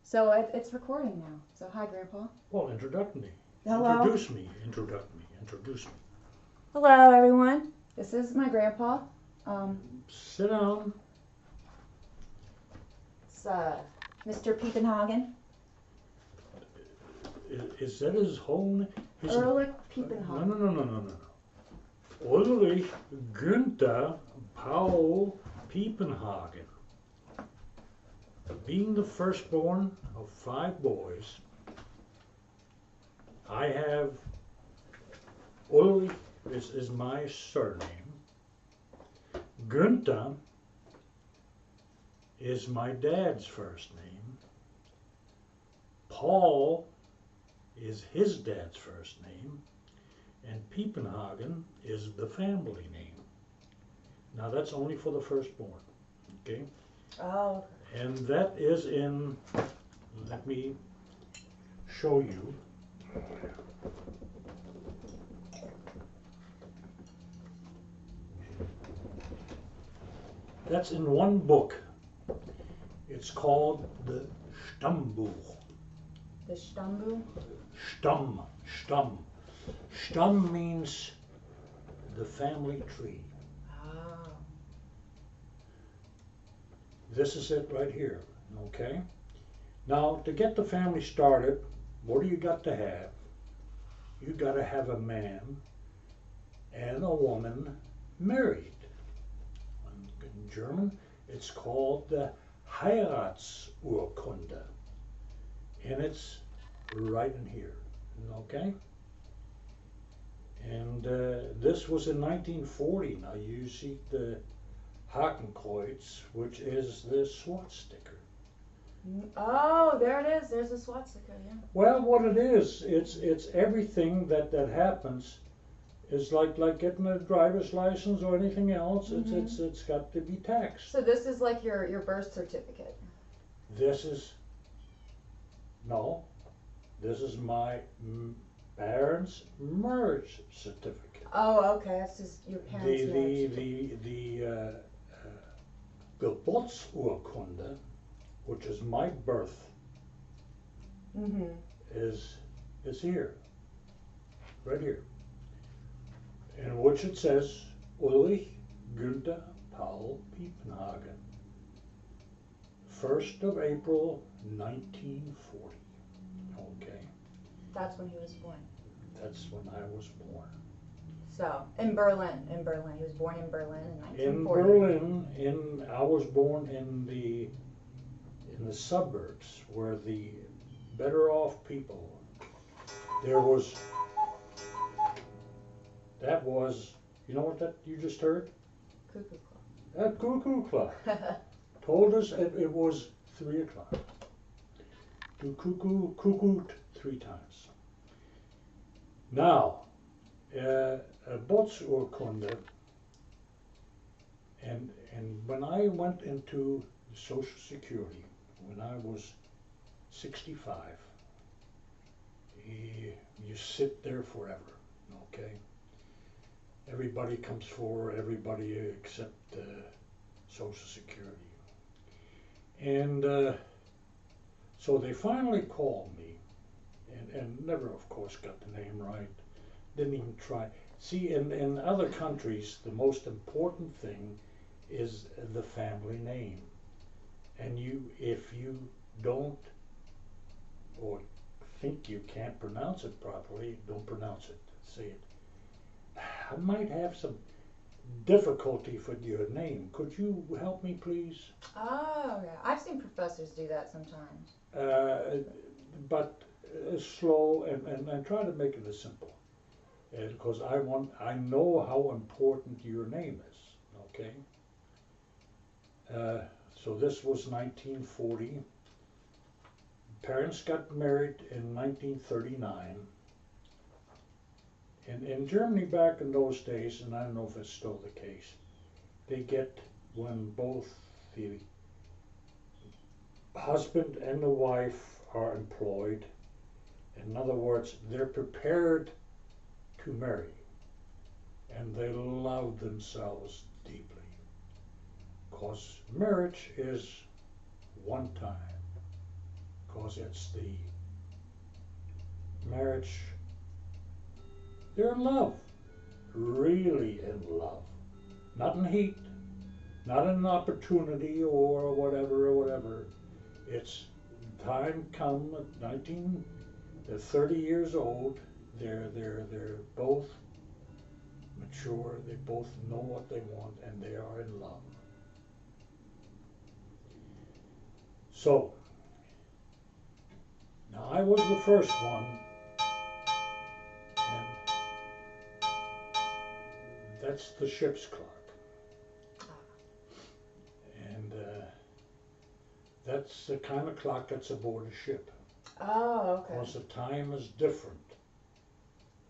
So it's recording now. So hi, Grandpa. Well, introduce me. Hello. Introduce me. Introduce me. Hello, everyone. This is my grandpa. Sit down. It's Mr. Piepenhagen. Is that his whole name? Ulrich No, Piepenhagen. no. Ulrich Guenther Piepenhagen. Being the firstborn of 5 boys, I have Ulrich is my surname. Guenther is my dad's first name. Paul is his dad's first name. And Piepenhagen is the family name. Now that's only for the firstborn, okay? Oh. And that is in, let me show you. That's in one book. It's called the Stammbuch. The Stammbuch? Stamm. Stamm means the family tree. Oh. This is it right here, okay? Now, to get the family started, what do you got to have? You got to have a man and a woman married. In German, it's called the Heiratsurkunde. And it's right in here, okay? And this was in 1940. Now you see the Hakenkreuz, which is the swastika. Oh, there it is. There's a swastika, yeah. Well, what it is, it's everything that happens is like getting a driver's license or anything else. Mm-hmm. It's got to be taxed. So this is like your birth certificate. This is this is my parents' marriage certificate. Oh, okay. That's just your parents' marriage. The Geburtsurkunde, which is my birth, is here, right here, in which it says Ulrich Guenther Piepenhagen, 1st of April 1940. Okay. That's when he was born. That's when I was born. So in Berlin. He was born in Berlin in 1940. In Berlin, I was born in the suburbs where the better off people. That was, you know what that you just heard? Cuckoo clock. That cuckoo clock told us it was 3 o'clock. To cuckooed 3 times. Now, Bootsurkunde, and when I went into Social Security, when I was 65, you sit there forever, okay? Everybody comes forward, everybody except Social Security. And so they finally called me, and never, of course, got the name right. Didn't even try. See, in other countries, the most important thing is the family name. And if you don't, or think you can't pronounce it properly, don't pronounce it. Say it. I might have some difficulty with your name. Could you help me, please? Oh, yeah. I've seen professors do that sometimes. But slow and try to make it as simple. Because I know how important your name is, okay? So this was 1940. Parents got married in 1939. And in Germany back in those days, and I don't know if it's still the case, they get, when both the husband and the wife are employed, in other words, they're prepared to marry, and they love themselves deeply. Because marriage is one time. because it's the marriage. They're in love, really in love, not in heat, not in opportunity or whatever. It's time come at 19, they're 30 years old. They're both mature. They both know what they want, and they are in love. So now I was the first one, and that's the ship's clock. And that's the kind of clock that's aboard a ship. Oh, okay. Because the time is different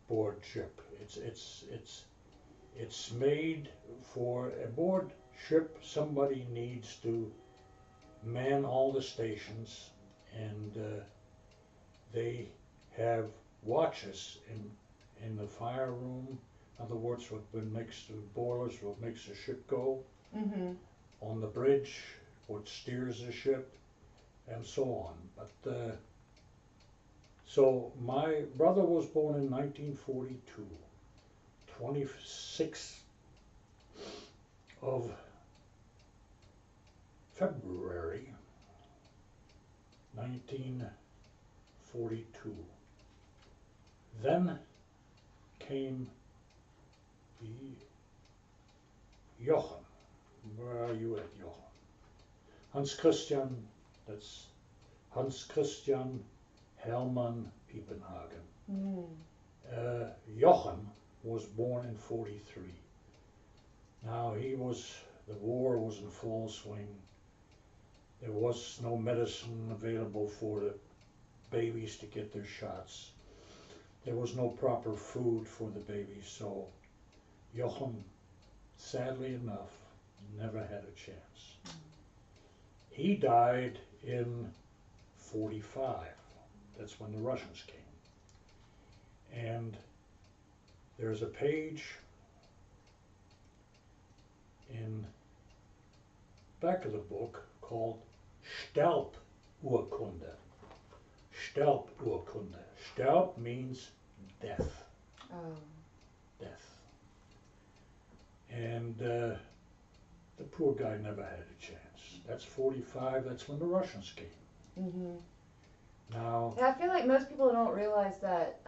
aboard ship. It's made for aboard ship. Somebody needs to man all the stations, and they have watches in the fire room. In other words, what makes the boilers, what makes the ship go. Mm-hmm. On the bridge, what steers the ship, and so on. But so my brother was born in 1942, 26th of February 1942. Then came the Jochen. Where are you at, Jochen? Hans Christian, that's Hans Christian Hermann Piepenhagen. Mm. Jochen was born in 43. Now the war was in full swing. There was no medicine available for the babies to get their shots. There was no proper food for the babies, so Jochen, sadly enough, never had a chance. Mm. He died in 45. That's when the Russians came. And there's a page in back of the book called Sterburkunde. Sterburkunde. Sterb means death. Oh. Death. And the poor guy never had a chance. That's 45. That's when the Russians came. Mm-hmm. Now, Yeah, I feel like most people don't realize that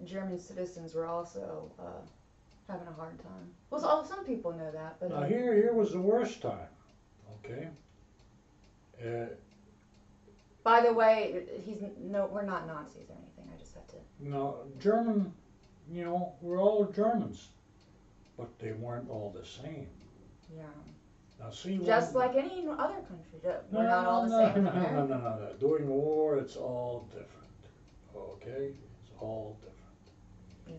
German citizens were also having a hard time. Well, some people know that, but now here was the worst time. Okay. by the way, we're not Nazis or anything. I just have to. Now, German, we're all Germans, but they weren't all the same. Yeah. Now, see, Just like any other country, we're not all the same. No. During the war, it's all different. Okay, it's all different. Yeah.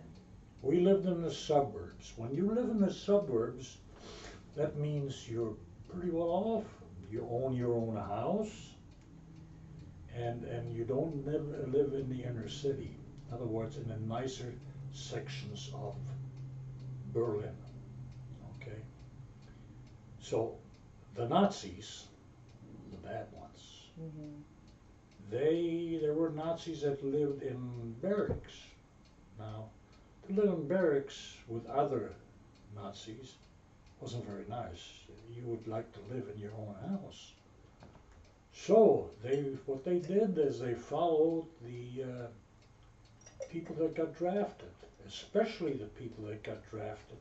We lived in the suburbs. When you live in the suburbs, that means you're pretty well off. You own your own house, and you don't live in the inner city. In other words, in the nicer sections of Berlin. Okay. So the Nazis, the bad ones, Mm-hmm. there were Nazis that lived in barracks. Now, to live in barracks with other Nazis wasn't very nice. You would like to live in your own house. So what they did is they followed the people that got drafted, especially the people that got drafted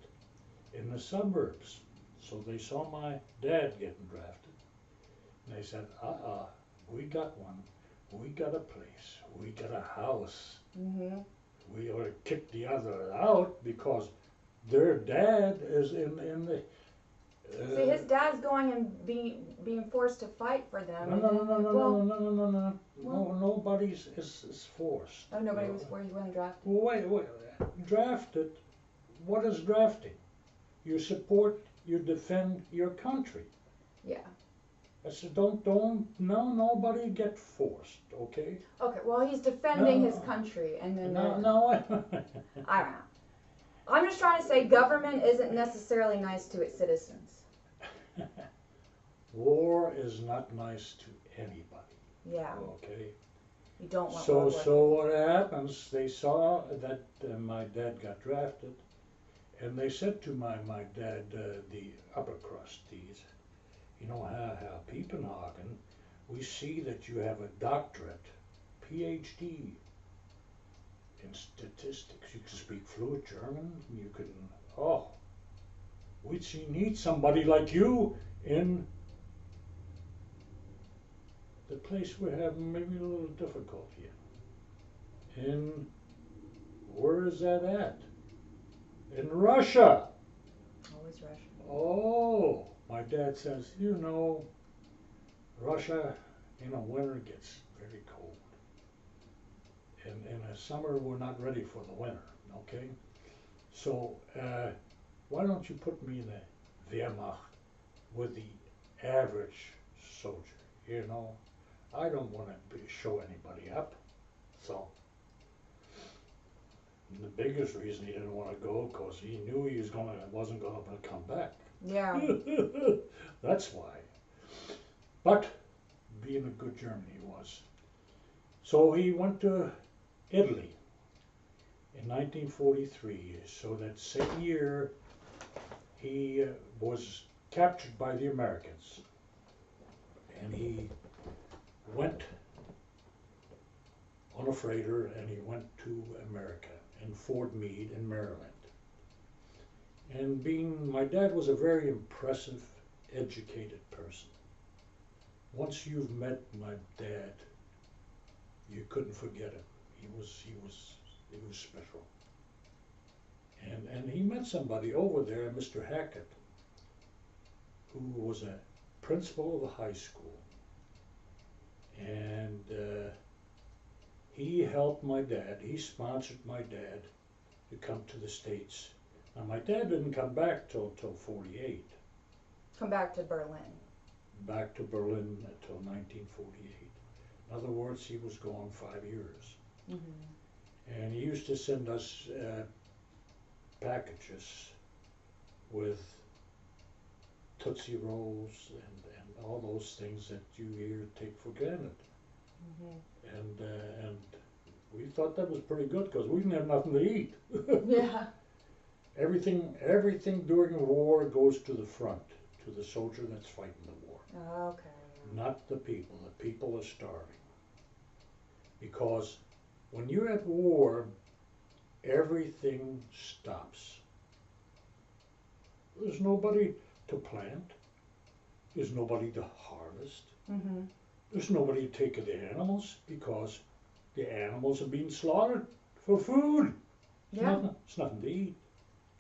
in the suburbs. So they saw my dad getting drafted, and they said, we got one, we got a place, we got a house. Mm-hmm. We ought to kick the other out because their dad is in the... See, his dad's going and being forced to fight for them. No, nobody's is forced. Oh, nobody was forced, he wasn't drafted? Wait, drafted, what is drafting? You support, you defend your country. Yeah. I said, nobody get forced, okay? Okay, well, he's defending his country, and then... No. I don't know. I'm just trying to say government isn't necessarily nice to its citizens. War is not nice to anybody, Yeah. okay? You don't want So, World War so what happens, they saw that my dad got drafted, and they said to my dad, the upper crust, these, you know, Herr Piepenhagen, we see that you have a doctorate, PhD in statistics. You can speak fluent German, you can, oh, we need somebody like you in the place we're having maybe a little difficulty in. In, where is that at? In Russia. Always Russia. Oh, my dad says, you know, Russia in the winter gets very cold. And in the summer, we're not ready for the winter, okay? So, why don't you put me in the Wehrmacht with the average soldier, you know? I don't want to show anybody up. So, the biggest reason he didn't want to go, because he knew he wasn't going to come back. Yeah. That's why. But being a good German he was. So he went to Italy in 1943. So that same year he was captured by the Americans. And he went on a freighter and he went to America in Fort Meade in Maryland. And my dad was a very impressive, educated person. Once you've met my dad, you couldn't forget him. He was special. And he met somebody over there, Mr. Hackett, who was a principal of a high school. And he helped my dad, he sponsored my dad to come to the States. Now my dad didn't come back till 48. Come back to Berlin. Back to Berlin until 1948. In other words, he was gone 5 years. Mm-hmm. And he used to send us packages with Tootsie Rolls and all those things that you here take for granted. Mm-hmm. And we thought that was pretty good because we didn't have nothing to eat. Yeah. Everything during the war goes to the front, to the soldier that's fighting the war. Okay. Not the people. The people are starving. Because when you're at war, everything stops. There's nobody to plant. There's nobody to harvest. Mm-hmm. There's nobody to take care of the animals because the animals are being slaughtered for food. Yeah. It's nothing to eat.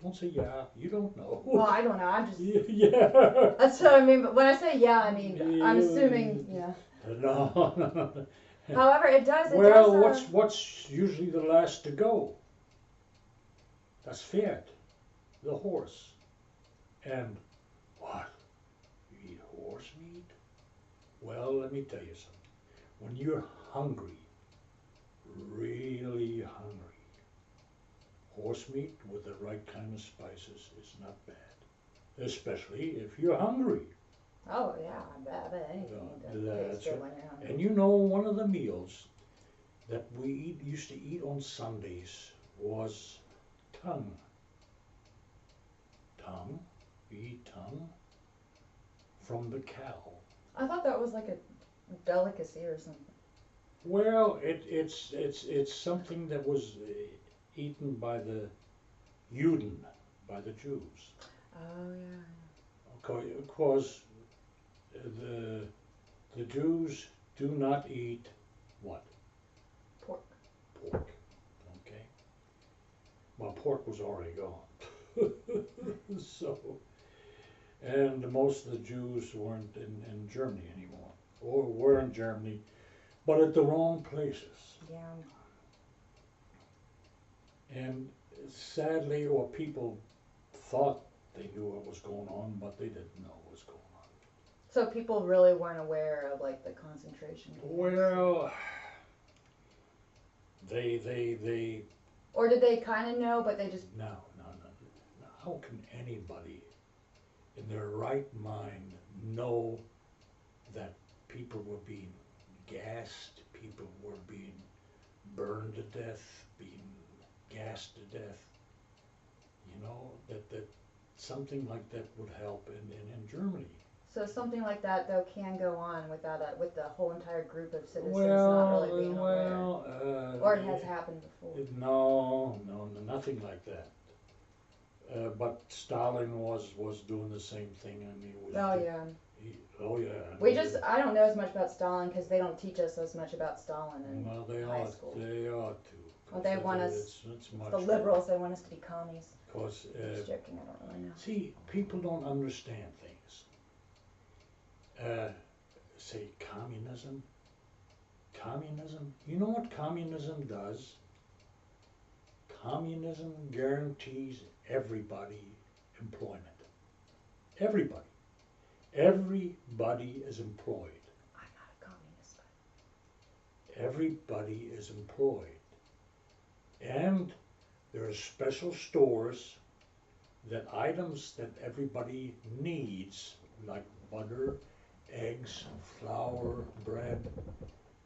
Don't say yeah, you don't know. Well, I don't know. I'm just. Yeah. That's what I mean. But when I say yeah, I mean I'm assuming yeah. No. However, it does. Well, what's usually the last to go? That's Pferd, the horse. And what? You eat horse meat? Well, let me tell you something. When you're hungry, really hungry, horse meat with the right kind of spices is not bad. Especially if you're hungry. Oh yeah, I bet anything That's tastes good right. when you're hungry. And you know, one of the meals that we used to eat on Sundays was tongue. Tongue? We eat tongue from the cow. I thought that was like a delicacy or something. Well, it's something that was eaten by the Juden, by the Jews. Oh yeah. Because the Jews do not eat what? Pork. Pork. Okay. Well, pork was already gone. So, and most of the Jews weren't in Germany anymore, or were in Germany, but at the wrong places. Yeah. And sadly, or people thought they knew what was going on, but they didn't know what was going on. So people really weren't aware of like the concentration camps. Well, they. Or did they kind of know, but they just. No. How can anybody in their right mind know that people were being gassed, people were being burned to death, being gassed to death. You know, that something like that would help in Germany. So something like that though can go on without with the whole entire group of citizens not Well, really being aware, or it has happened before. No, nothing like that. But Stalin was doing the same thing, and he was. Oh yeah. Oh yeah. I don't know as much about Stalin because they don't teach us as much about Stalin in Well, high school. They ought to. Well, they want us. It's much the liberals. They want us to be commies. Because Just joking. I don't really know. see, people don't understand things. Say communism. Communism. You know what communism does? Communism guarantees everybody employment. Everybody. Everybody is employed. I'm not a communist, but Everybody is employed. And there are special stores that items that everybody needs, like butter, eggs, flour, bread,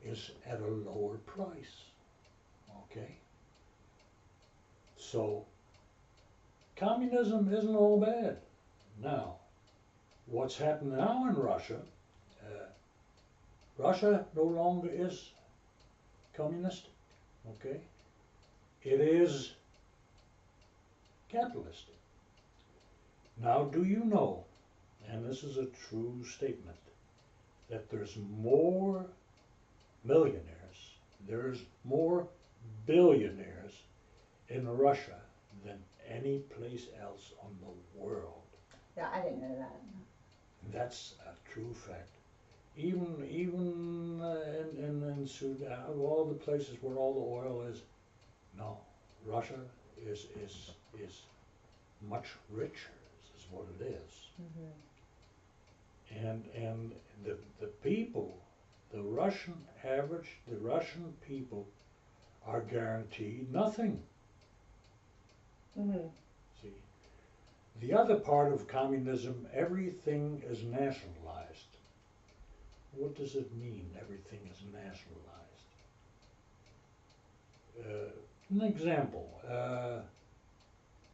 is at a lower price. Okay? So, communism isn't all bad. Now, what's happened now in Russia, Russia no longer is communist, okay? It is capitalist. Now, do you know, and this is a true statement, that there's more millionaires, there's more billionaires in Russia than any place else on the world. yeah, I didn't know that. That's a true fact. Even in Sudan, all the places where all the oil is, no, Russia is much richer. This is what it is. Mm-hmm. And the people, the Russian people are guaranteed nothing. Mm-hmm. See, the other part of communism, everything is nationalized. What does it mean, everything is nationalized? An example,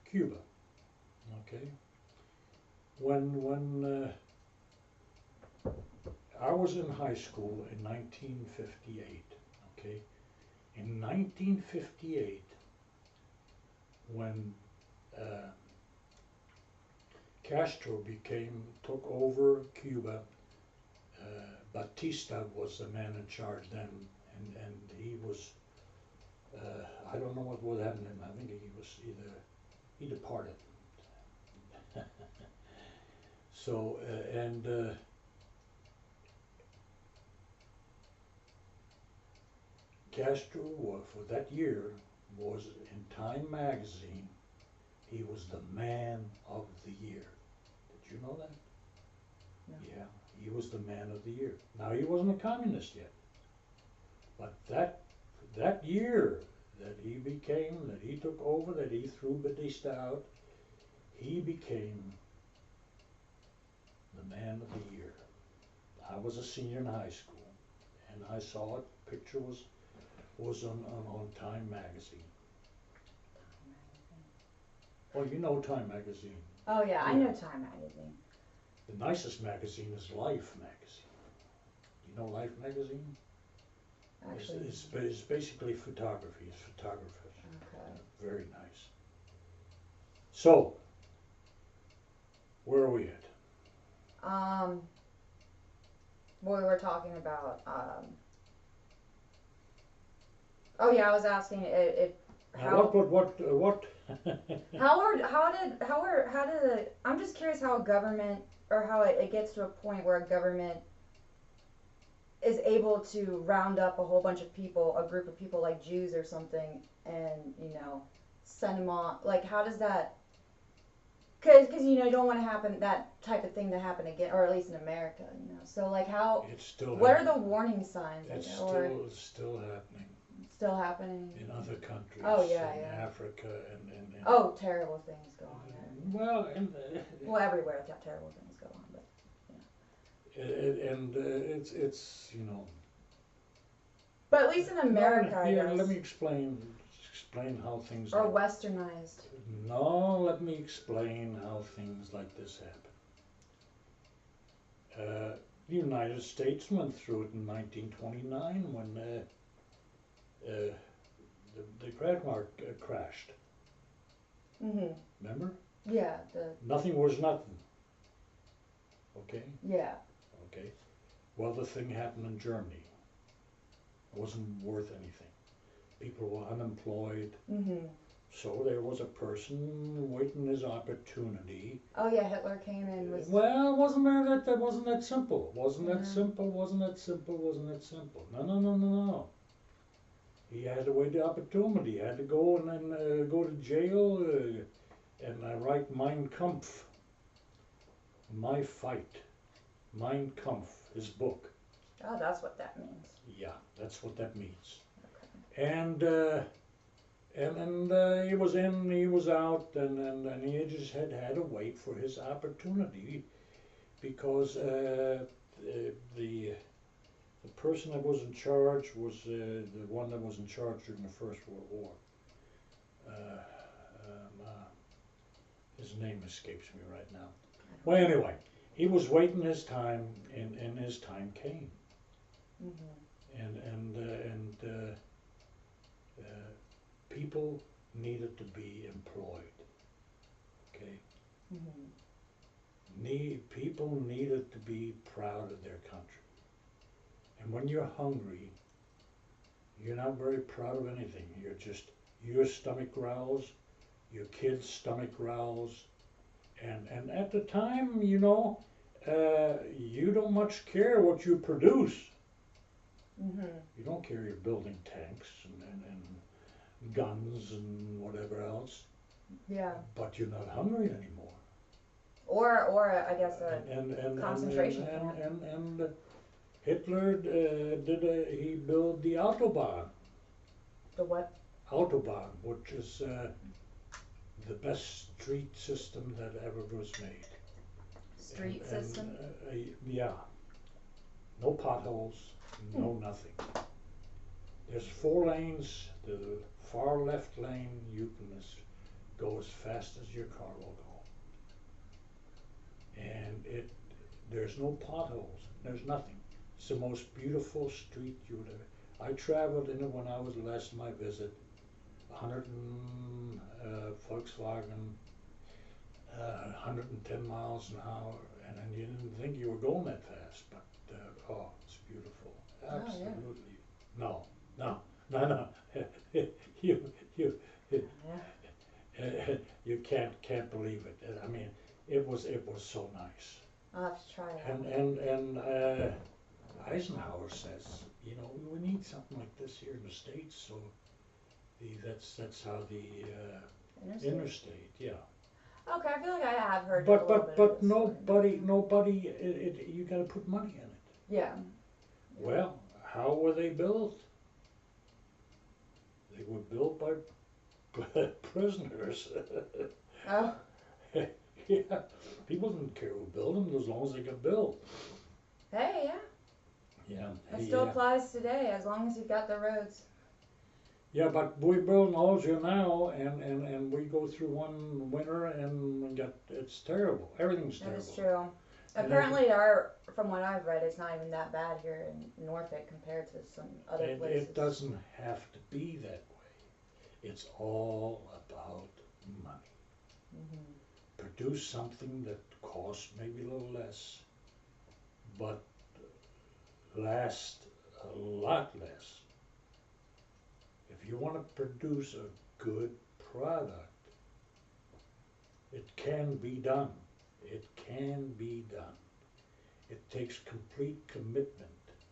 Cuba, okay? When I was in high school in 1958, okay? In 1958, when Castro took over Cuba, Batista was the man in charge then, and he was, I don't know what would happen to him. I think he departed. So, Castro, for that year, was in Time magazine, he was the man of the year. Did you know that? No. Yeah, he was the man of the year. Now, he wasn't a communist yet, but that year that he took over, that he threw Batista out, he became the man of the year. I was a senior in high school, and I saw it. Picture was on Time magazine. Well, you know Time magazine. Oh yeah, I know Time magazine. The nicest magazine is Life magazine. You know Life magazine? Actually. It's basically photography. It's photographers. Okay. Very nice. So, where are we at? Well, we were talking about, oh yeah, I was asking how I'm just curious how a government, or how it gets to a point where a government is able to round up a whole bunch of people, a group of people like Jews or something, and, send them on, like, how does that, because you don't want to happen, that type of thing to happen again, or at least in America, so like how, It's still what are happening. the warning signs? It's still happening Still happening in other countries. Oh, yeah, in yeah. Africa and Oh, terrible things go on there. well, Well, everywhere terrible things go on, but it's But at least in America, I Here, guess. let me explain how things Or like westernized. No, let me explain how things like this happen. The United States went through it in 1929 when the crack market crashed. Mhm. Remember? Yeah. Nothing was nothing. Okay? Yeah. Okay. Well, the thing happened in Germany. It wasn't worth anything. People were unemployed. Mhm. So there was a person waiting his opportunity. Oh yeah, Hitler came and was. Well, that wasn't that simple. Wasn't that Yeah. simple? Wasn't that simple? Wasn't that simple? No, no, no, no, no. He had to wait the opportunity. He had to go and then go to jail and write Mein Kampf, My Fight, Mein Kampf, his book. Oh, that's what that means. Yeah, that's what that means. Okay. And he was in, he was out, and he just had to wait for his opportunity because the person that was in charge was the one that was in charge during the First World War. His name escapes me right now. Well, anyway, he was waiting his time, and his time came. Mhm. And people needed to be employed. Okay. Mhm. People needed to be proud of their country. And when you're hungry, you're not very proud of anything. You're just, your stomach growls, your kids' stomach growls, and at the time, you know, you don't much care what you produce. Mhm. You don't care you're building tanks and guns and whatever else, Yeah. but you're not hungry anymore. Or I guess a And concentration camp. and Hitler he built the Autobahn. The what? Autobahn, which is the best street system that ever was made. Street system? Yeah, no potholes, no nothing. There's 4 lanes. The far left lane you can go as fast as your car will go, and there's no potholes. There's nothing. It's the most beautiful street you would ever. I traveled in it when I was last my visit. 100 Volkswagen, 110 miles an hour, and then you didn't think you were going that fast, but oh, it's beautiful. Absolutely. No, no, no, no. you you Yeah. you can't believe it. I mean, it was so nice. I'll have to try it out. And Eisenhower says, you know, we need something like this here in the States. So that's how the interstate, yeah. Okay, I feel like I have heard a little bit of But this nobody. You got to put money in it. Yeah. Well, how were they built? They were built by prisoners. Oh. Yeah, people didn't care who built them as long as they could build. Hey, yeah. Yeah. It still applies today as long as you've got the roads. Yeah, but we build all here now, and we go through one winter and it's terrible. Everything's terrible. That is true. And Apparently, from what I've read, it's not even that bad here in Norfolk compared to some other places. It doesn't have to be that way. It's all about money. Mm-hmm. Produce something that costs maybe a little less, but lasts a lot less. If you want to produce a good product, it can be done. It can be done. It takes complete commitment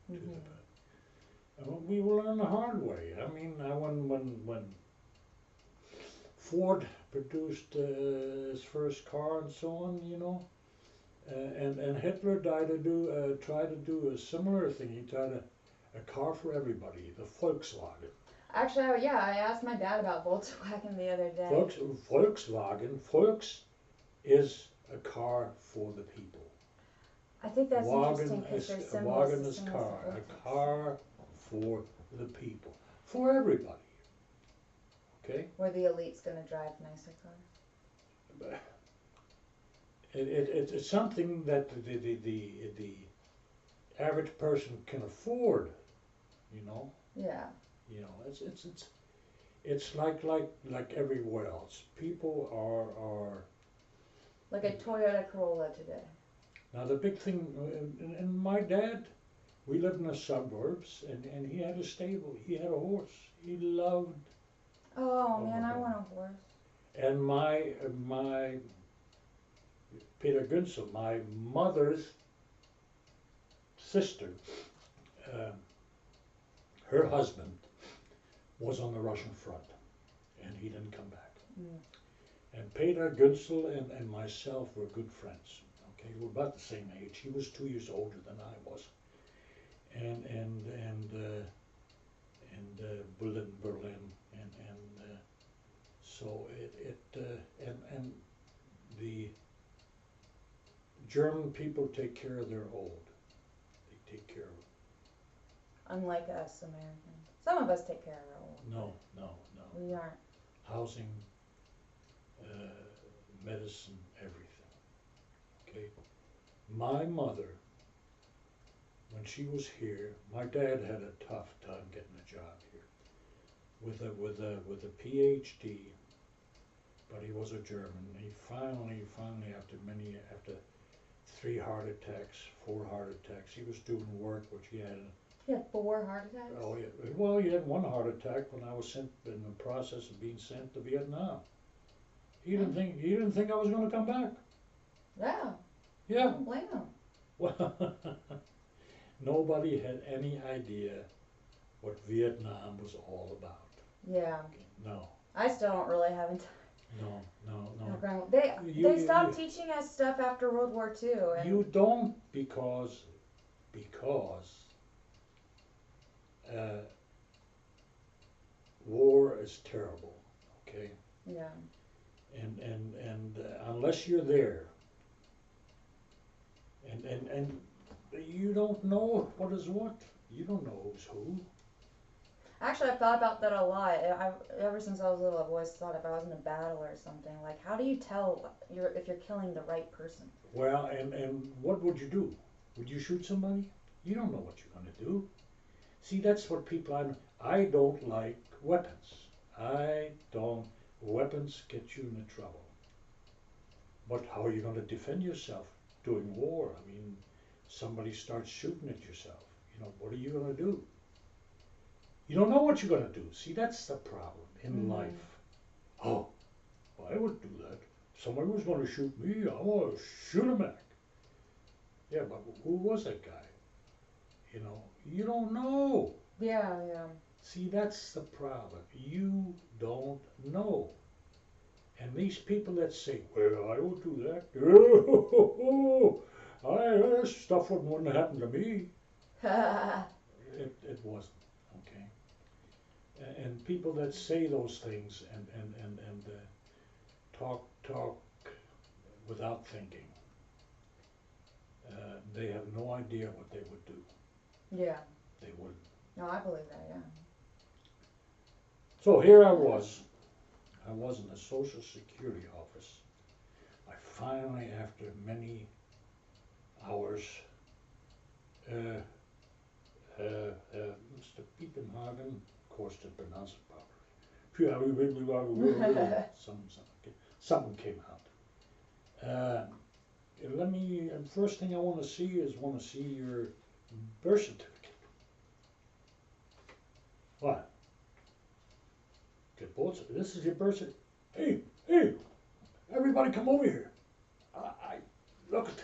to the. And we will learn the hard way. I mean, when Ford produced his first car and so on, you know, and Hitler tried to do a similar thing. He tried a car for everybody, the Volkswagen. Actually, yeah, I asked my dad about Volkswagen the other day. Volkswagen, Volks is a car for the people. I think that's interesting because their symbol Wagen is is the same car, as the a car for the people, for everybody. Okay? Where the elite's gonna drive nicer cars. It's something that the average person can afford, you know. Yeah. You know, it's like everywhere else. People are Like a Toyota Corolla today. now the big thing. And my dad, we lived in the suburbs, and he had a stable. He had a horse. He loved. Oh Oh, man, my I God. want a horse. And my Peter Guenther, my mother's sister, uh, her husband was on the Russian front, and he didn't come back. Mm. And Peter Guenther and myself were good friends. Okay, we're about the same age. He was 2 years older than I was, and we lived in Berlin, and so and the German people take care of their old. They take care of. Unlike us Americans. Some of us take care of our old. No. We aren't. Housing, medicine, everything. Okay. My mother, when she was here, my dad had a tough time getting a job here. With a PhD, but he was a German. He finally after 3 heart attacks, 4 heart attacks, he was doing work which he had. He had 4 heart attacks? Oh yeah. Well, he had 1 heart attack when I was in the process of being sent to Vietnam. He didn't think I was going to come back. Yeah. I Yeah. don't blame him. Well, nobody had any idea what Vietnam was all about. Yeah. No. I still don't really have time. No. They stopped teaching us stuff after World War II. And You don't because war is terrible. Okay. yeah. And unless you're there, and you don't know what is what. You don't know who's who. Actually, I've thought about that a lot. Ever since I was little, I've always thought if I was in a battle or something, like how do you tell if you're killing the right person? Well, and what would you do? Would you shoot somebody? You don't know what you're going to do. See, that's what people I don't like weapons. Weapons get you into trouble. But how are you going to defend yourself during war? I mean, somebody starts shooting at yourself. You know, what are you going to do? You don't know what you're going to do. See, that's the problem in life. Oh, I would do that. If somebody was going to shoot me, I want to shoot him back. Yeah, but who was that guy? You know, you don't know. Yeah. See, that's the problem. You don't know. And these people that say, well, I would do that. That stuff wouldn't happen to me. It wasn't, okay? And people that say those things and talk without thinking, they have no idea what they would do. Yeah. They wouldn't. No, I believe that. Yeah. So here I was in the Social Security office. I finally, after many hours, Mr. Piepenhagen, of course, to pronounce it properly. Something came out. First thing I want to see your birth certificate. What? This is your birth certificate. Hey, everybody come over here. Look at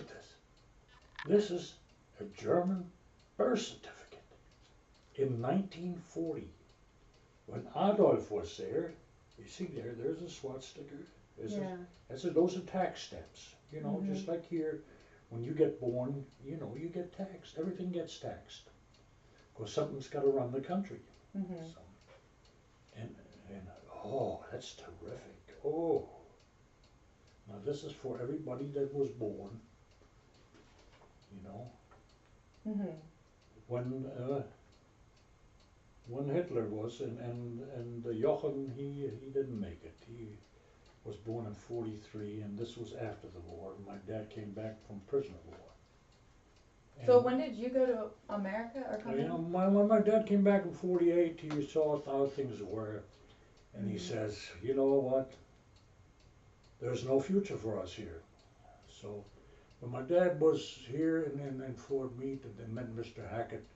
this. This is a German birth certificate. In 1940, when Adolf was there, you see there's a swastika. Those are tax stamps. You know, just like here, when you get born, you know, you get taxed. Everything gets taxed. Because something's got to run the country. So, and oh, that's terrific. Oh, now this is for everybody that was born. You know, when when Hitler was, and Jochen, he didn't make it. He was born in 43, and this was after the war. My dad came back from prisoner of war. So And, when did you go to America or come you in? know, when my dad came back in 48, he saw how things were, and he Mhm. says, you know what, there's no future for us here. So when my dad was here in Fort Meade and met Mr. Hackett,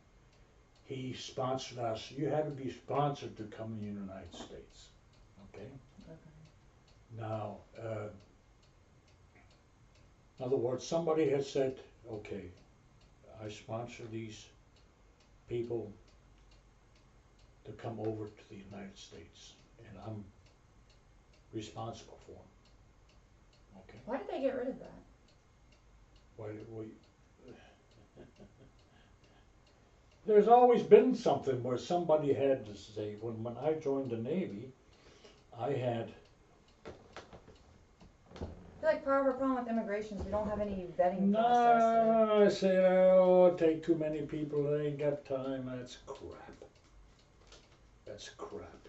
he sponsored us. You had to be sponsored to come in the United States. Okay? Okay. Now, in other words, somebody had said, okay, I sponsor these people to come over to the United States, and I'm responsible for them. Okay? Why did they get rid of that? Why did we? There's always been something where somebody had to say, when I joined the Navy, I had, I feel like part of our problem with immigration is we don't have any vetting process. no, I say, oh, take too many people, they ain't got time, that's crap. That's crap.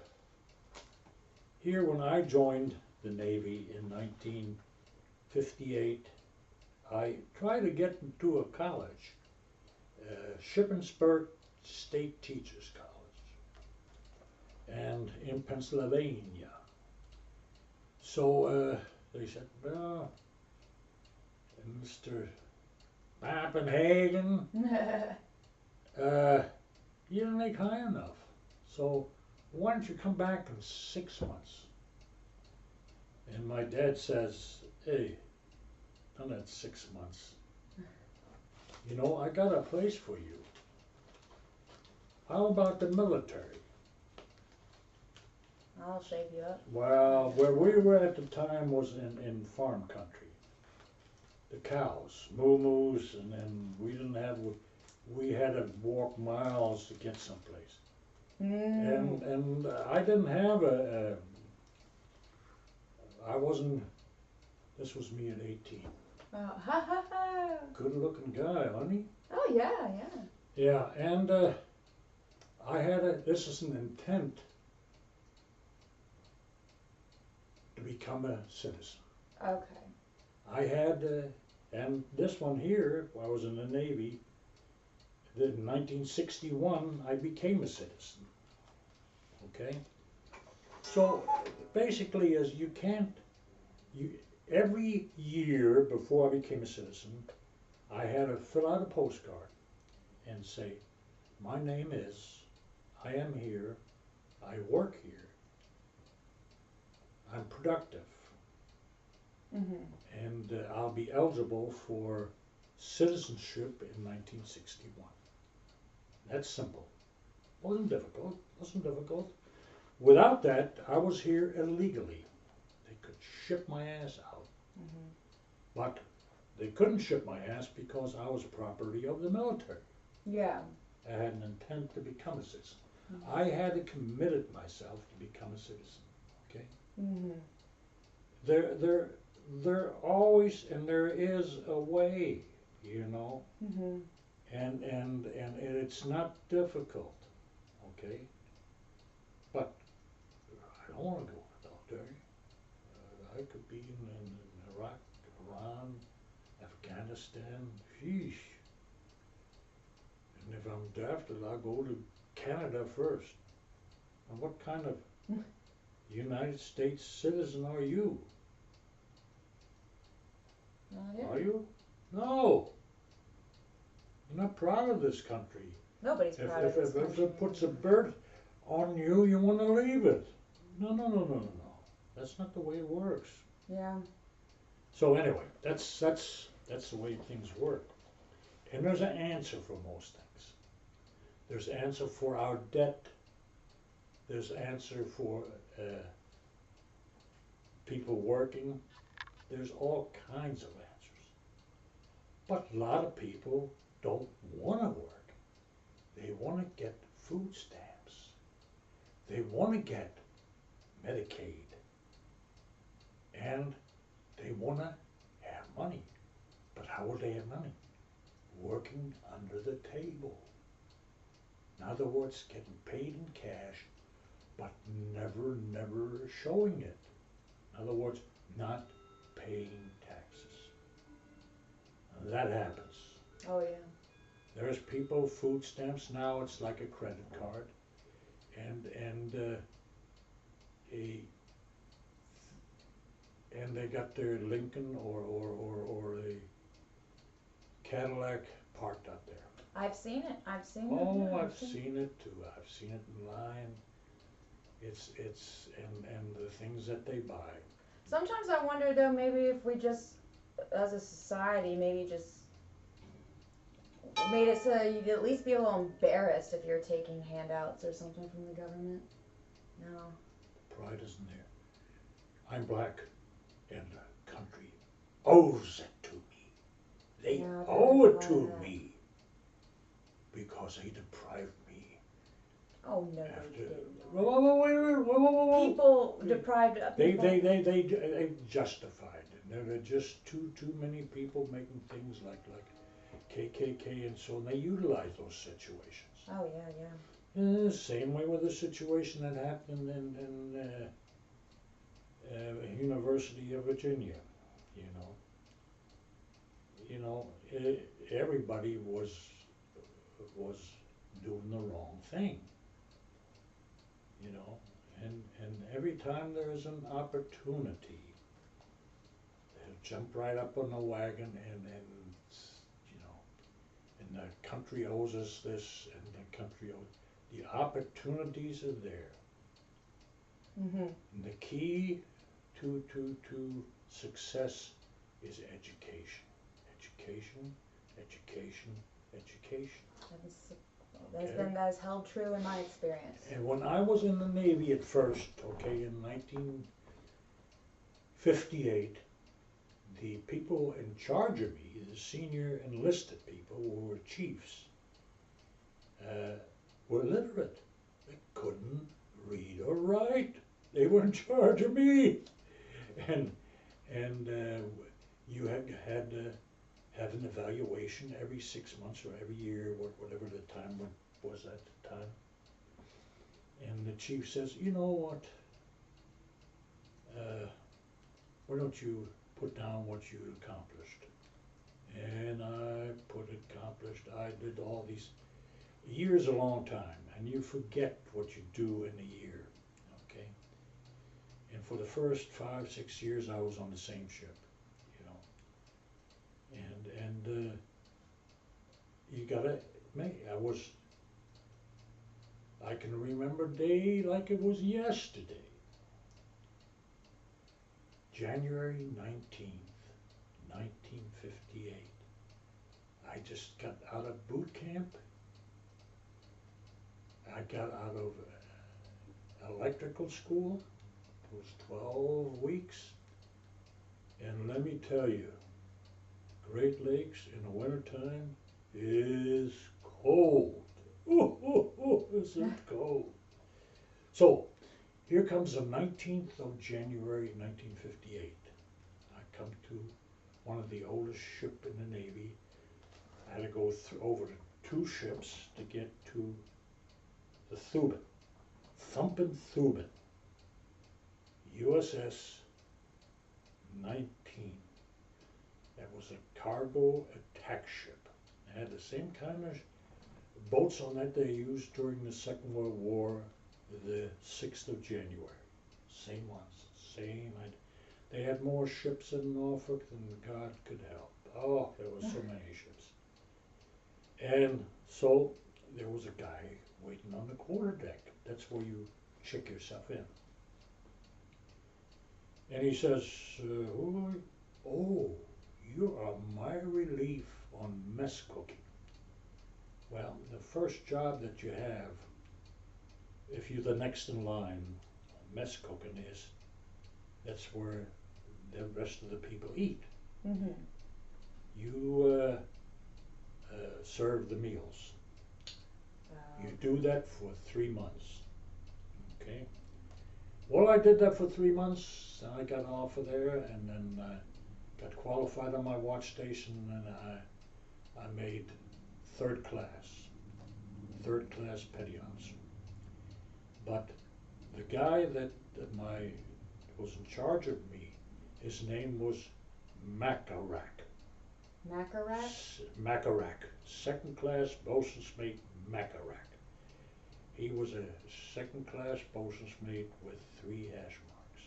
Here, when I joined the Navy in 1958, I tried to get into a college, Shippensburg State Teachers College, and in Pennsylvania. So they said, well, Mr. Piepenhagen, you didn't make high enough. So why don't you come back in 6 months? And my dad says, hey, done that 6 months. You know, I got a place for you. How about the military? I'll shape you up. Well, where we were at the time was in farm country. The cows, moo-moos, and then we didn't have, we had to walk miles to get someplace. And I didn't have I wasn't, this was me at 18. Oh, ha ha ha. Good looking guy, honey. Oh yeah, yeah. Yeah, and I had this is an intent to become a citizen. Okay. I had, and this one here, I was in the Navy, in 1961, I became a citizen. Okay? So basically, as you can't, every year before I became a citizen, I had to fill out a postcard and say, my name is, I am here, I work here, I'm productive, and I'll be eligible for citizenship in 1961. That's simple. Wasn't difficult. Without that, I was here illegally. They could ship my ass out. But they couldn't ship my ass because I was property of the military. Yeah. I had an intent to become a citizen. I had committed myself to become a citizen. Okay? There always, and there is a way, you know, and it's not difficult, okay? But I don't want to go in the military. I could be in Iraq, Iran, Afghanistan, sheesh. And if I'm drafted, I'll go to Canada first. And what kind of United States citizen are you? Yeah. Are you? No. You're not proud of this country. Nobody's proud of this If country. it puts a burden on you, you want to leave it. No. That's not the way it works. Yeah. So anyway, that's the way things work. And there's an answer for most things. There's an answer for our debt. There's an answer for people working. There's all kinds of answers. But a lot of people don't want to work. They want to get food stamps. They want to get Medicaid. And they want to have money. But how will they have money? Working under the table. other words, getting paid in cash, but never showing it. In other words, not paying taxes. And that happens. Oh yeah. There's people, food stamps now, it's like a credit card. And a and they got their Lincoln or a Cadillac parked out there. I've seen it. I've seen it. Oh, Yeah, I've seen it too. I've seen it in line. It's and the things that they buy. Sometimes I wonder though, maybe if we just, as a society, maybe just made it so you'd at least be a little embarrassed if you're taking handouts or something from the government. No. Pride isn't there. I'm black, and the country owes it to me. They Yeah, owe it but to that. me because they deprived me. Oh no, After, they didn't. whoa. People deprived of They people. they justified it. There are just too many people making things like KKK and so on. They utilize those situations. Oh yeah. Same way with the situation that happened in University of Virginia. Everybody was doing the wrong thing. And every time there is an opportunity, they'll jump right up on the wagon and the country owes us this, and the country owes. The opportunities are there. Mhm. And the key to success is education. Education. That has held true in my experience. And when I was in the Navy at first, in 1958, the people in charge of me, the senior enlisted people who were chiefs, were illiterate. They couldn't read or write. They were in charge of me. And you had to have an evaluation every 6 months or every year, whatever the time was at the time. And the chief says, you know what, why don't you put down what you accomplished? And I put accomplished, I did all these. A year is a long time, and you forget what you do in a year, okay? And for the first 5-6 years, I was on the same ship, and you gotta make. I can remember day like it was yesterday. January 19th, 1958. I just got out of boot camp. I got out of electrical school. It was 12 weeks. And let me tell you, Great Lakes in the wintertime is cold. Is it cold? So, here comes the 19th of January 1958. I come to one of the oldest ship in the Navy. I had to go over to 2 ships to get to the Thuban, thumping Thuban, USS 19. That was a cargo attack ship. It had the same kind of boats on that they used during the Second World War, the 6th of January. Same ones, they had more ships in Norfolk than God could help. Oh, there were so many ships. And so there was a guy waiting on the quarterdeck. That's where you check yourself in. And he says, oh, you are my relief on mess cooking. Well, the first job that you have, if you're the next in line, mess cooking that's where the rest of the people eat. Mhm. You serve the meals. You do that for 3 months, okay? Well, I did that for 3 months, and I got off of there, and then got qualified on my watch station, and I made third class third class petty officer. But the guy that was in charge of me, his name was Macarac. Macarac? Macarac. Second class bosun's mate Macarac. He was a second class bosun's mate with 3 hash marks.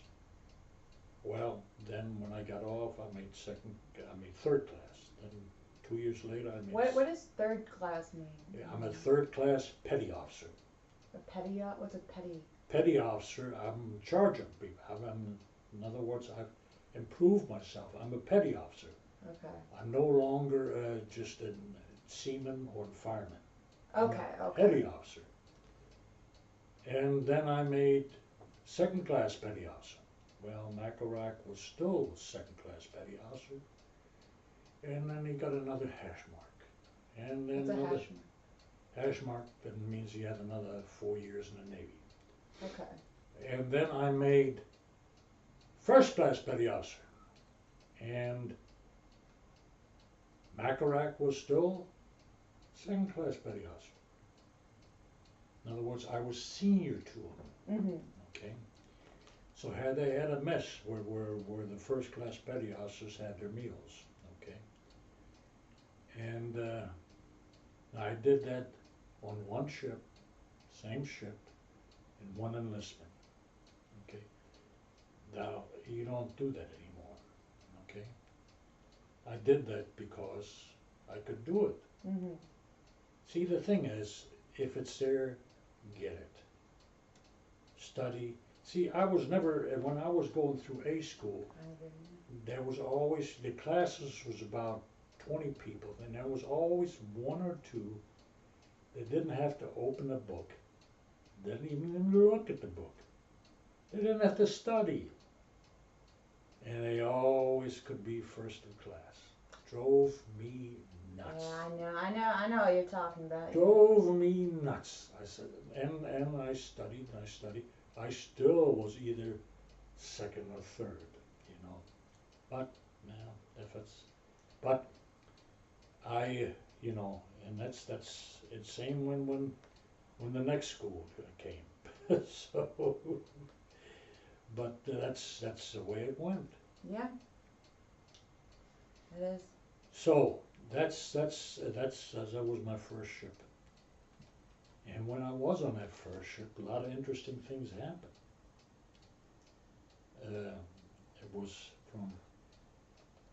Well, then when I got off, I made third class. Then 2 years later, I made. What does third class mean? Yeah, I'm a third class petty officer. What's a petty? Petty officer, I'm in charge of people. In other words, I've improved myself. I'm a petty officer. Okay. I'm no longer just a seaman or fireman. Okay. Petty officer. And then I made second class petty officer. Well, Macarac was still second class petty officer. And then he got another hash mark. And then What's a another hash mark? hash mark, that means he had another 4 years in the Navy. Okay. And then I made first class petty officer. And Macarac was still second class petty officer. In other words, I was senior to him. Mm-hmm. Okay. So they had a mess where the first class petty officers had their meals. Okay. And I did that on one ship, same ship, in one enlistment. Okay. Now you don't do that anymore. Okay. I did that because I could do it. Mm-hmm. See, the thing is, if it's there, get it. Study. See, I was never, when I was going through A school, there was always, the classes was about 20 people, and there was always 1 or 2 that didn't have to open a book, didn't even look at the book. They didn't have to study. And they always could be first in class. Drove me nuts. Yeah, I know what you're talking about. Drove me nuts. I said, and I studied, and I studied. I still was either second or third, you know. But, but I, you know, and that's it's same when the next school came. So, but that's the way it went. Yeah. It is. So that was my first ship. And when I was on that first ship, a lot of interesting things happened. It was from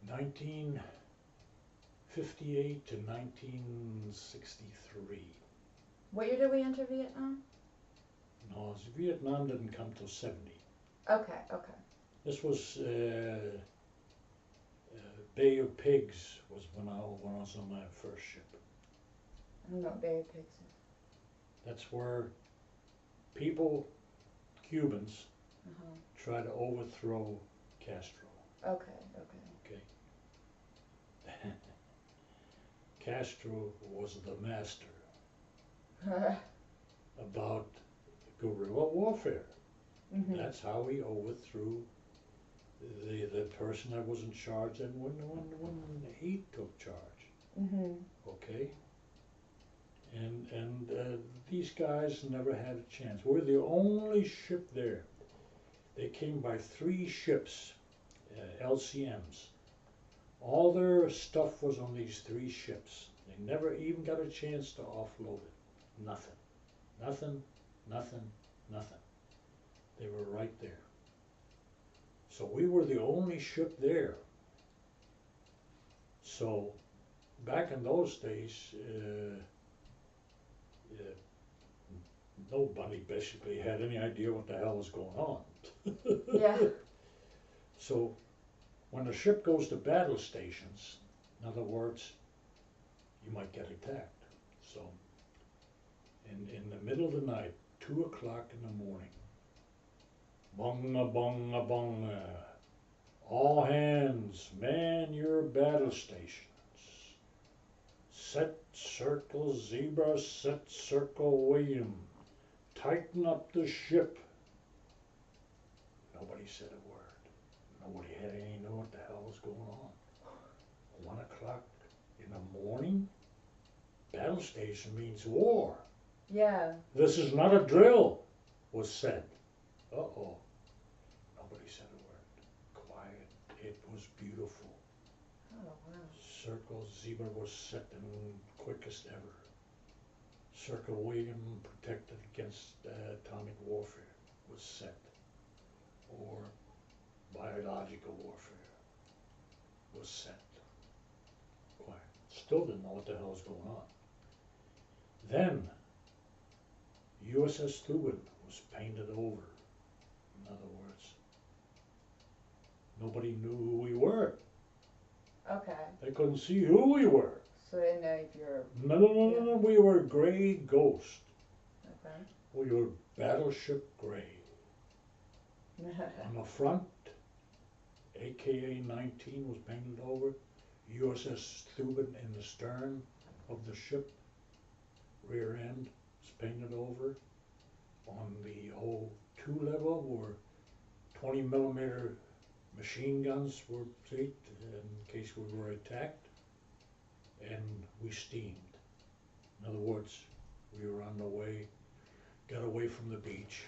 1958 to 1963. What year did we enter Vietnam? No, Vietnam didn't come till 70. Okay. This was Bay of Pigs was when I was on my first ship. I don't know what Bay of Pigs is. That's where people, Cubans, Uh-huh. try to overthrow Castro. Okay. Castro was the master about guerrilla warfare. Mm-hmm. That's how he overthrew the person that was in charge, and when he took charge. Mm-hmm. Okay. And these guys never had a chance. We're the only ship there. They came by 3 ships, LCMs. All their stuff was on these 3 ships. They never even got a chance to offload it. Nothing. They were right there. So we were the only ship there. So back in those days, nobody basically had any idea what the hell was going on. Yeah. So when a ship goes to battle stations, in other words, you might get attacked. So in the middle of the night, 2 o'clock in the morning, bunga bunga bunga, all hands, man your battle stations. Set circle zebra, set circle William. Tighten up the ship. Nobody said a word. Nobody had any know what the hell was going on. 1 o'clock in the morning? Battle station means war. Yeah. This is not a drill, was said. Uh-oh. Nobody said a word. Quiet. It was beautiful. Oh wow. Circle zebra was set in quickest ever. Circle William protected against atomic warfare was set. Or biological warfare was set. Quiet. Still didn't know what the hell was going on. Then USS Thuban was painted over. In other words, nobody knew who we were. Okay. They couldn't see who we were. So they didn't know if you're. No. We were gray ghost. Okay. We were battleship gray. On the front, AKA 19 was painted over. USS Thuban in the stern of the ship. Rear end was painted over. On the O2 level were 20 millimeter machine guns were placed in case we were attacked. And we steamed. In other words, we were on the way, got away from the beach.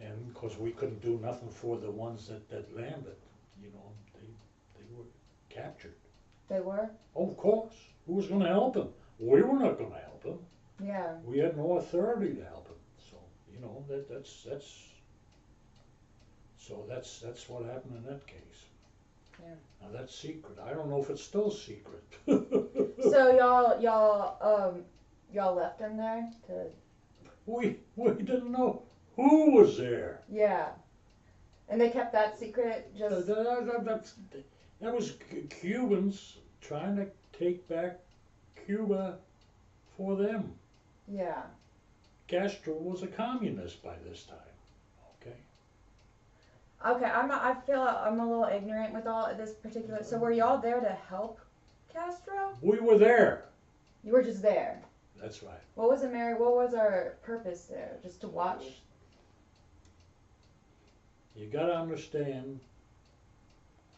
And because we couldn't do nothing for the ones that landed, you know, they were captured. They were? Oh, of course. Who was going to help them? We were not going to help them. Yeah. We had no authority to help them. So, you know, that's what happened in that case. Yeah. Now that's secret. I don't know if it's still secret. So y'all left them there to. We didn't know who was there. Yeah. And they kept that secret just. That was Cubans trying to take back Cuba for them. Yeah. Castro was a communist by this time. Okay. Okay, I feel I'm a little ignorant with all this particular. So were y'all there to help Castro? We were there. You were just there. That's right. What was our purpose there? Just to watch? You gotta understand,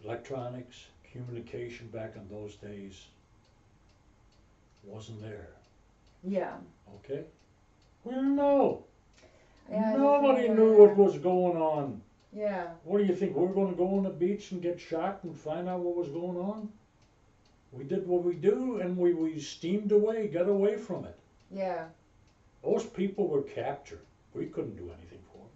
electronics, communication back in those days wasn't there. Yeah. Okay? We didn't know. Yeah, Nobody knew what was going on. Yeah. What do you think? We're going to go on the beach and get shot and find out what was going on? We did what we do and we steamed away, got away from it. Yeah. Those people were captured. We couldn't do anything for them.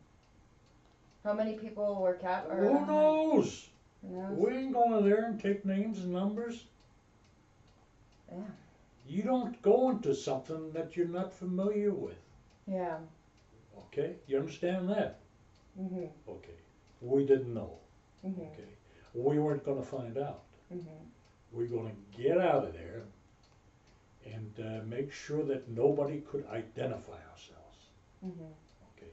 How many people were captured? Who knows? Who knows? We ain't going there and take names and numbers. Yeah. You don't go into something that you're not familiar with. Yeah. Okay? You understand that? Mhm. Okay. We didn't know. Mhm. Okay. We weren't going to find out. Mhm. We're going to get out of there and make sure that nobody could identify ourselves. Mhm. Okay.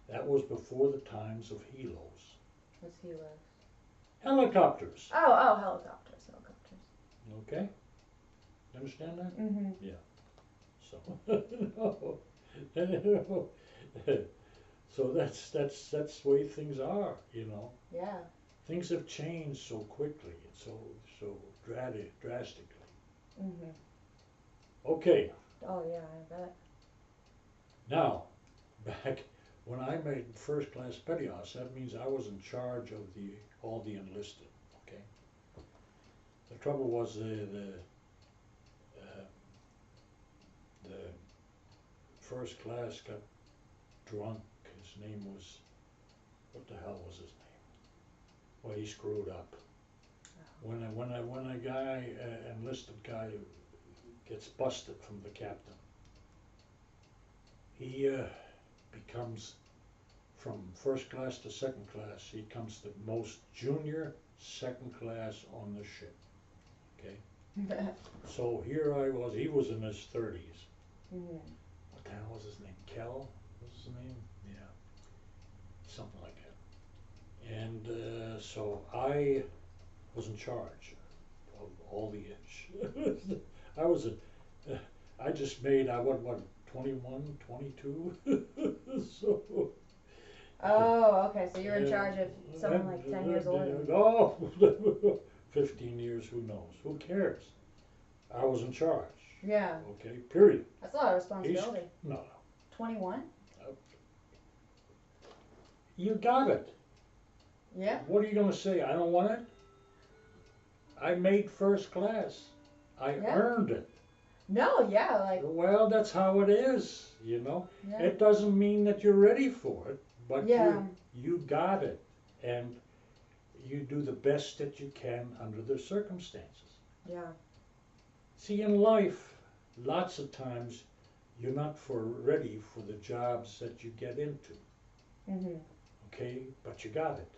That was before the times of helos. What's helos? Helicopters. Oh, helicopters. Okay. You understand that? Mhm. So. So that's the way things are, you know. Yeah. Things have changed so quickly and so drastically. Mhm. Okay. Oh yeah, I bet. Now, back when I made first class petty officer, that means I was in charge of all the enlisted. Okay. The trouble was the first class got drunk. His name was, what the hell was his name? Well, he screwed up. When a guy, enlisted guy, gets busted from the captain, he becomes, from first class to second class, he comes the most junior second class on the ship. Okay. So here I was. He was in his 30s. Mhm. What the hell was his name? Kel? What was his name? Yeah, something like that. And so I was in charge of all the itch. I just made, what, 21, 22? So. Oh, okay. So you're in charge of someone like 10 years older. Oh, 15 years, who knows? Who cares? I was in charge. Yeah. Okay, period. That's a lot of responsibility. No. 21? You got it. Yeah. What are you going to say? I don't want it? I made first class. I Yeah. earned it. No, yeah, like, Well, that's how it is, you know. yeah. It doesn't mean that you're ready for it, but Yeah. you got it. And you do the best that you can under the circumstances. Yeah. See, in life, lots of times you're not ready for the jobs that you get into, Mhm. okay? But you got it.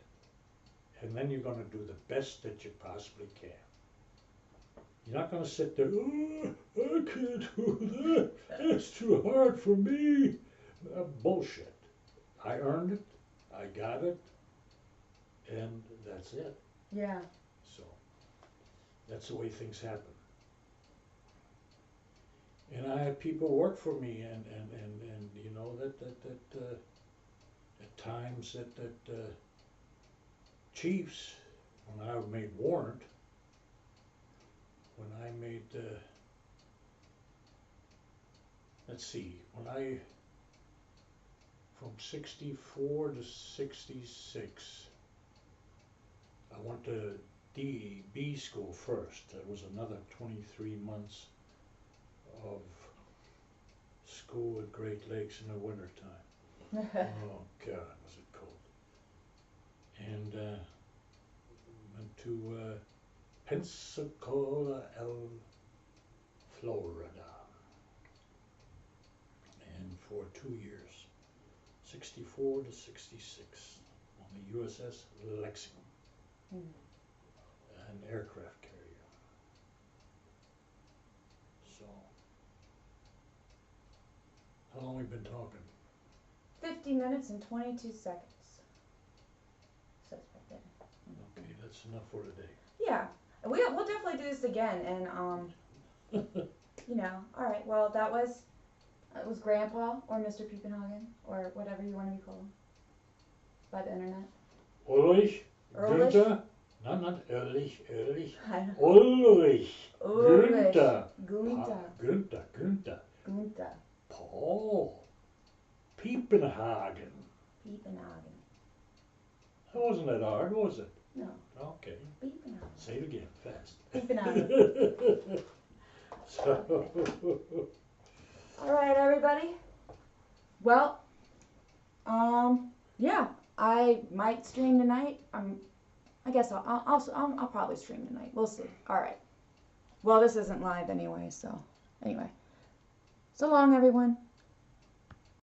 And then you're going to do the best that you possibly can. You're not going to sit there, oh, I can't do that. That's too hard for me. Bullshit. I earned it. I got it. And that's it. Yeah. So that's the way things happen. And I had people work for me, and you know that at times that chiefs, when I made warrant, when I made let's see, when I from 64 to 66, I went to B school first. There was another 23 months of school at Great Lakes in the wintertime. Oh God, was it cold. And went to Pensacola, Florida. And for 2 years, 64 to 66, on the USS Lexington, an aircraft carrier. So, how long have we been talking? 50 minutes and 22 seconds. Says right there. Okay, that's enough for today. Yeah. We'll definitely do this again, and you know, all right. Well, that was it was Grandpa or Mr. Piepenhagen or whatever you want to be called by the internet. Ulrich Ulrich? Guenther? No, not Ulrich. I don't Ulrich Ulrich Guenther. Guenther. Guenther. Guenther Paul Piepenhagen. Piepenhagen. That wasn't that hard, was it? No. Okay. Piepenhagen. Say it again, fast. Piepenhagen. So, All right, everybody. Well, yeah, I might stream tonight. I guess I'll probably stream tonight. We'll see. All right. Well, this isn't live anyway, so anyway. So long, everyone.